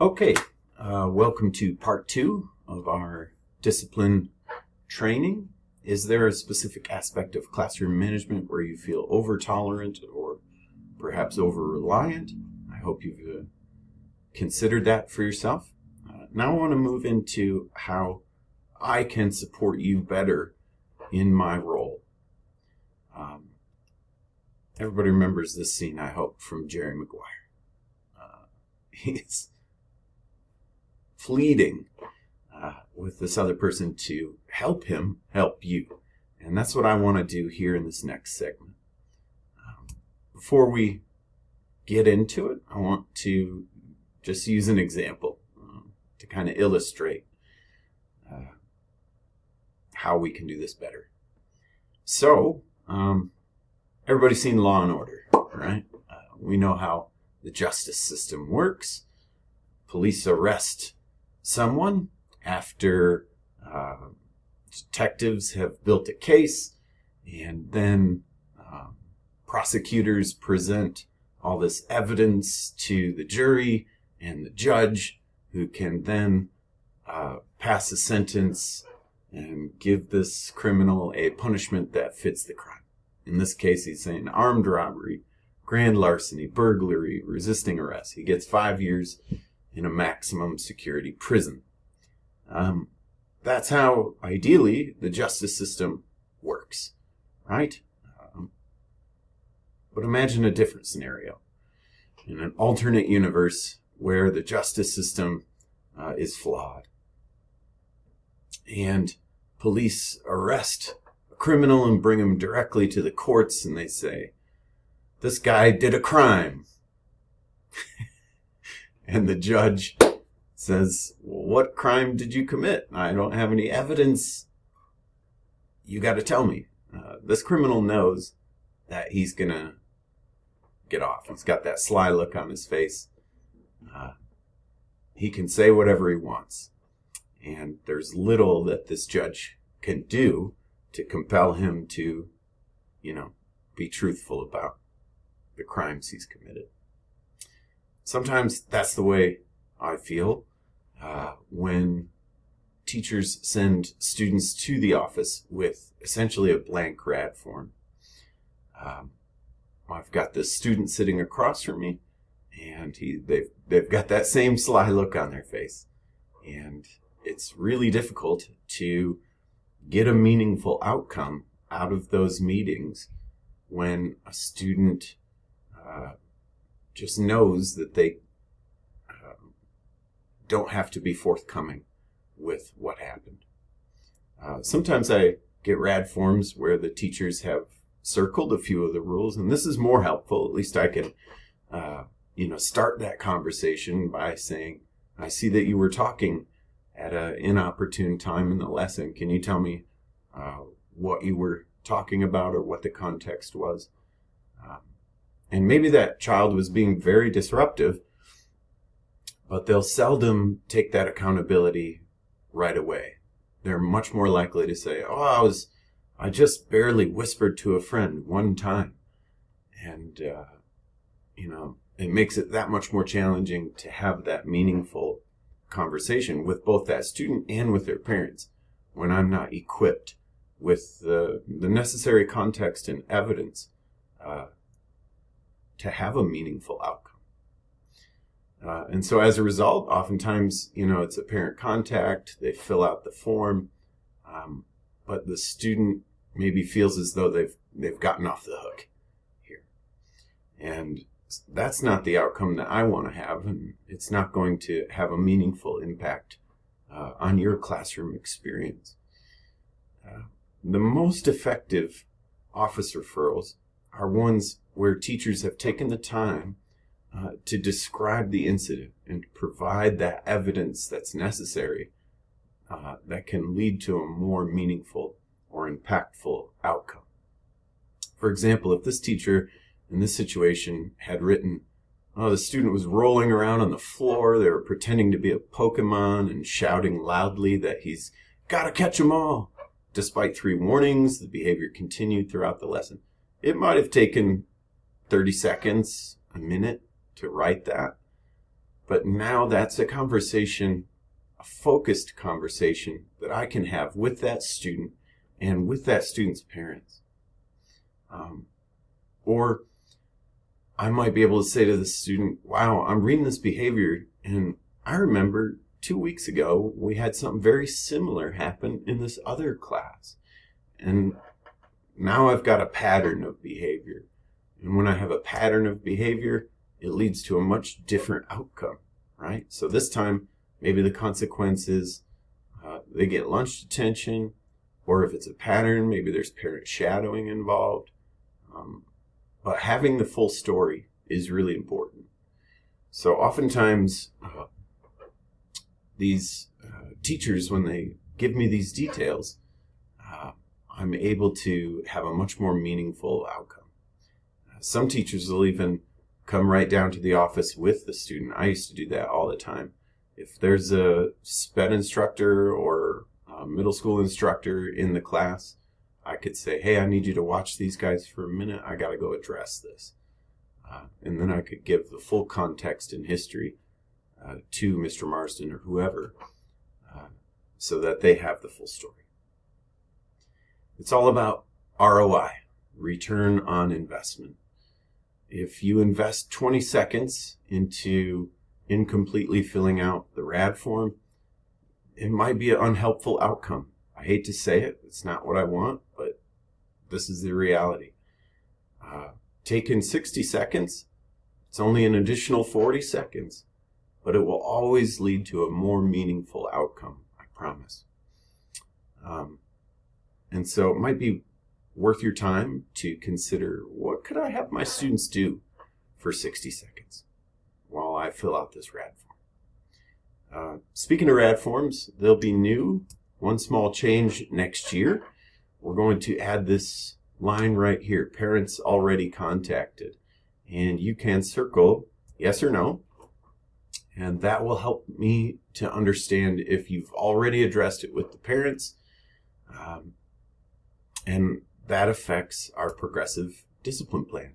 Okay, welcome to part 2 of our discipline training. Is there a specific aspect of classroom management where you feel over-tolerant or perhaps over-reliant? I hope you've considered that for yourself. Now I want to move into how I can support you better in my role. Everybody remembers this scene, I hope, from Jerry Maguire. He's pleading with this other person to help him help you. And that's what I want to do here in this next segment. Before we get into it, I want to just use an example to kind of illustrate how we can do this better. So, everybody's seen Law and Order, right? We know how the justice system works. Police arrest someone after detectives have built a case, and then prosecutors present all this evidence to the jury and the judge, who can then pass a sentence and give this criminal a punishment that fits the crime. In this case, he's saying armed robbery, grand larceny, burglary, resisting arrest. He gets 5 years in a maximum security prison. That's how, ideally, the justice system works, right? But imagine a different scenario. In an alternate universe where the justice system is flawed, and police arrest a criminal and bring him directly to the courts, and they say, this guy did a crime. And the judge says, well, what crime did you commit? I don't have any evidence. You got to tell me. This criminal knows that he's going to get off. He's got that sly look on his face. He can say whatever he wants. And there's little that this judge can do to compel him to, be truthful about the crimes he's committed. Sometimes that's the way I feel when teachers send students to the office with essentially a blank rad form. I've got this student sitting across from me, and they've got that same sly look on their face. And it's really difficult to get a meaningful outcome out of those meetings when a student just knows that they don't have to be forthcoming with what happened. Sometimes I get rad forms where the teachers have circled a few of the rules, and this is more helpful. At least I can, start that conversation by saying, I see that you were talking at an inopportune time in the lesson. Can you tell me what you were talking about or what the context was? And maybe that child was being very disruptive, but they'll seldom take that accountability right away. They're much more likely to say, I just barely whispered to a friend one time. And, it makes it that much more challenging to have that meaningful conversation with both that student and with their parents when I'm not equipped with the necessary context and evidence to have a meaningful outcome. And so as a result, oftentimes, it's a parent contact, they fill out the form, but the student maybe feels as though they've gotten off the hook here. And that's not the outcome that I want to have, and it's not going to have a meaningful impact on your classroom experience. The most effective office referrals are ones where teachers have taken the time to describe the incident and provide that evidence that's necessary that can lead to a more meaningful or impactful outcome. For example, if this teacher in this situation had written, the student was rolling around on the floor, they were pretending to be a Pokemon and shouting loudly that he's got to catch them all. Despite 3 warnings, the behavior continued throughout the lesson. It might have taken 30 seconds, a minute to write that. But now that's a conversation, a focused conversation that I can have with that student and with that student's parents. Or I might be able to say to the student, wow, I'm reading this behavior, and I remember 2 weeks ago we had something very similar happen in this other class. And now I've got a pattern of behavior. And when I have a pattern of behavior, it leads to a much different outcome, right? So this time, maybe the consequence is they get lunch detention, or if it's a pattern, maybe there's parent shadowing involved. But having the full story is really important. So oftentimes, these teachers, when they give me these details, I'm able to have a much more meaningful outcome. Some teachers will even come right down to the office with the student. I used to do that all the time. If there's a SPED instructor or a middle school instructor in the class, I could say, hey, I need you to watch these guys for a minute. I got to go address this. And then I could give the full context and history to Mr. Marsden or whoever so that they have the full story. It's all about ROI, return on investment. If you invest 20 seconds into incompletely filling out the RAD form, it might be an unhelpful outcome. I hate to say it, it's not what I want, but this is the reality. Taken 60 seconds, it's only an additional 40 seconds, but it will always lead to a more meaningful outcome, I promise. And so it might be worth your time to consider, what could I have my students do for 60 seconds while I fill out this RAD form? Speaking of RAD forms, they'll be new. One small change next year. We're going to add this line right here, parents already contacted. And you can circle yes or no. And that will help me to understand if you've already addressed it with the parents. And that affects our progressive discipline plan.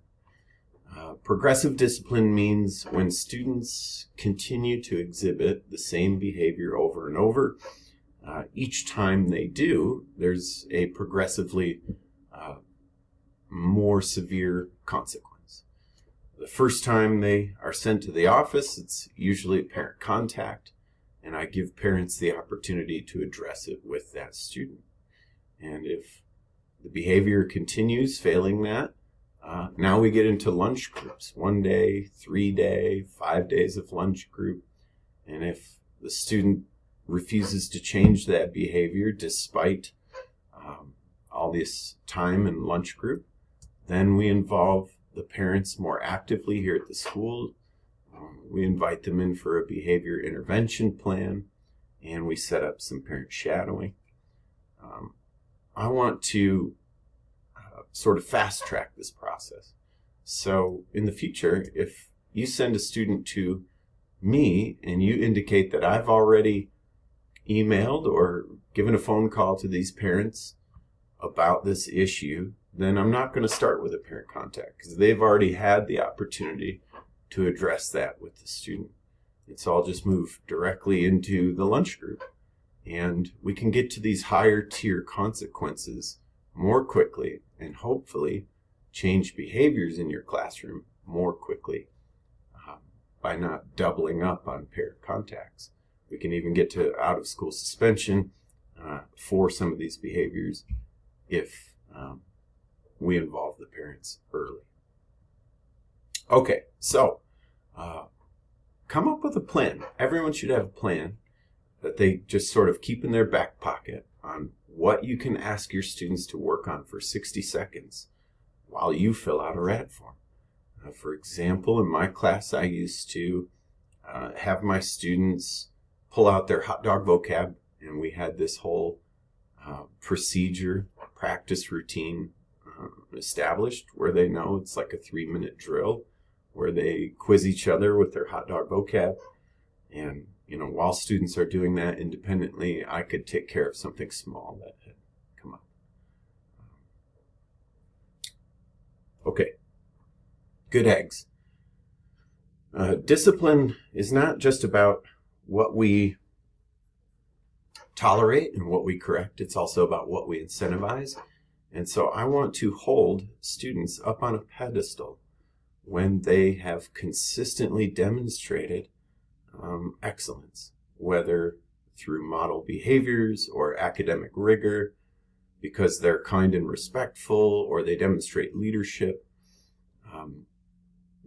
Progressive discipline means when students continue to exhibit the same behavior over and over, each time they do, there's a progressively more severe consequence. The first time they are sent to the office, it's usually parent contact, and I give parents the opportunity to address it with that student. And if the behavior continues, failing that, now we get into lunch groups, 1 day, 3 day, 5 days of lunch group. And if the student refuses to change that behavior despite all this time in lunch group, then we involve the parents more actively here at the school. We invite them in for a behavior intervention plan, and we set up some parent shadowing. I want to sort of fast track this process. So in the future, if you send a student to me and you indicate that I've already emailed or given a phone call to these parents about this issue, then I'm not going to start with a parent contact because they've already had the opportunity to address that with the student. It's all just move directly into the lunch group, and we can get to these higher tier consequences more quickly and hopefully change behaviors in your classroom more quickly by not doubling up on parent contacts. We can even get to out of school suspension for some of these behaviors if we involve the parents early. Okay, so come up with a plan. Everyone should have a plan that they just sort of keep in their back pocket on what you can ask your students to work on for 60 seconds while you fill out a RAD form. For example, in my class, I used to have my students pull out their hot dog vocab, and we had this whole procedure, practice routine established where they know it's like a 3-minute drill where they quiz each other with their hot dog vocab. And, while students are doing that independently, I could take care of something small that had come up. Okay, good eggs. Discipline is not just about what we tolerate and what we correct. It's also about what we incentivize. And so I want to hold students up on a pedestal when they have consistently demonstrated excellence, whether through model behaviors or academic rigor, because they're kind and respectful, or they demonstrate leadership.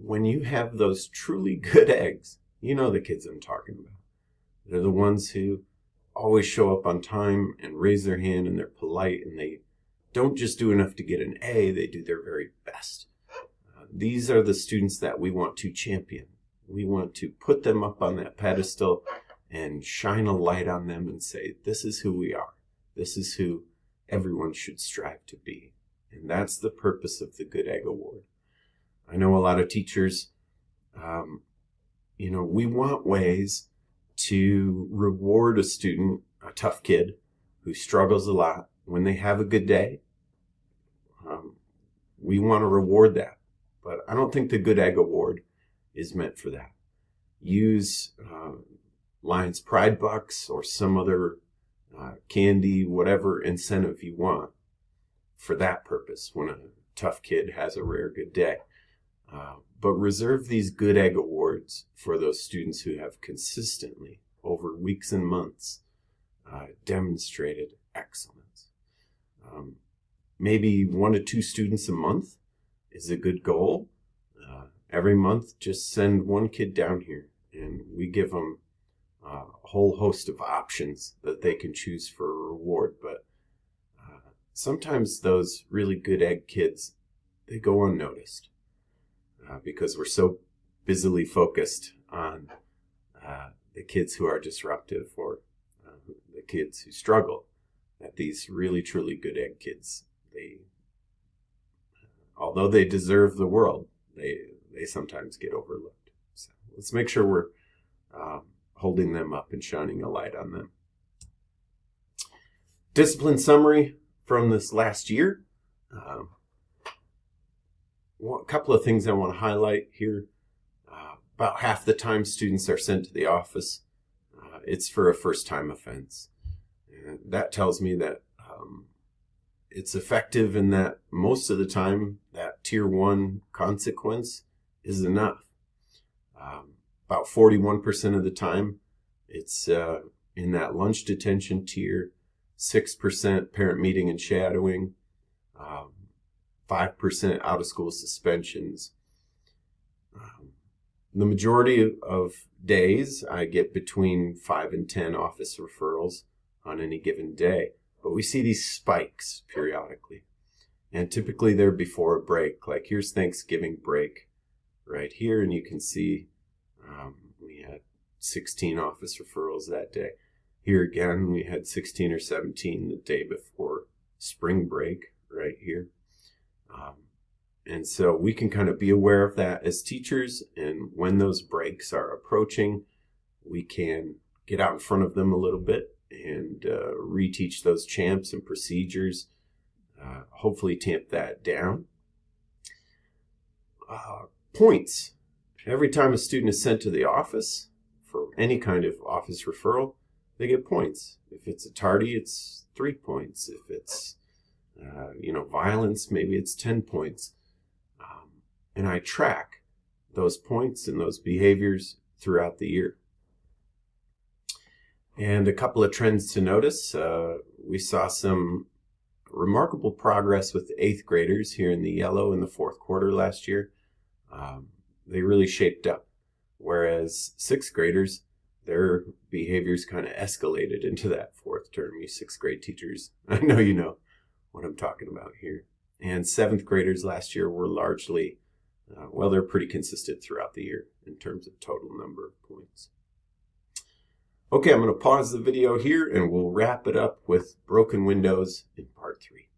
When you have those truly good eggs, you know the kids I'm talking about. They're the ones who always show up on time and raise their hand, and they're polite, and they don't just do enough to get an A, they do their very best. These are the students that we want to champion. We want to put them up on that pedestal and shine a light on them and say, this is who we are. This is who everyone should strive to be. And that's the purpose of the Good Egg Award. I know a lot of teachers, we want ways to reward a student, a tough kid who struggles a lot, when they have a good day. We want to reward that. But I don't think the Good Egg Award is meant for that. Use Lions Pride Bucks or some other candy, whatever incentive you want for that purpose when a tough kid has a rare good day. But reserve these Good Egg Awards for those students who have consistently, over weeks and months, demonstrated excellence. Maybe 1 to 2 students a month is a good goal. Every month, just send one kid down here, and we give them a whole host of options that they can choose for a reward. But sometimes those really good egg kids, they go unnoticed because we're so busily focused on the kids who are disruptive or the kids who struggle, that these really, truly good egg kids, although they deserve the world, they sometimes get overlooked. So let's make sure we're holding them up and shining a light on them. Discipline summary from this last year. A couple of things I want to highlight here. About half the time students are sent to the office, it's for a first-time offense. And that tells me that it's effective in that most of the time that Tier 1 consequence is enough. About 41% of the time it's in that lunch detention tier, 6% parent meeting and shadowing, 5% out-of-school suspensions. The majority of days I get between 5 and 10 office referrals on any given day. But we see these spikes periodically. And typically they're before a break. Like here's Thanksgiving break right here. And you can see we had 16 office referrals that day. Here again, we had 16 or 17 the day before spring break right here. And so we can kind of be aware of that as teachers. And when those breaks are approaching, we can get out in front of them a little bit and reteach those champs and procedures, hopefully tamp that down. Points. Every time a student is sent to the office for any kind of office referral, they get points. If it's a tardy, it's 3 points. If it's, violence, maybe it's 10 points. And I track those points and those behaviors throughout the year. And a couple of trends to notice. We saw some remarkable progress with the 8th graders here in the yellow in the 4th quarter last year. They really shaped up. Whereas 6th graders, their behaviors kind of escalated into that 4th term. You 6th grade teachers, I know you know what I'm talking about here. And 7th graders last year were largely, they're pretty consistent throughout the year in terms of total number of points. Okay, I'm going to pause the video here and we'll wrap it up with broken windows in part 3.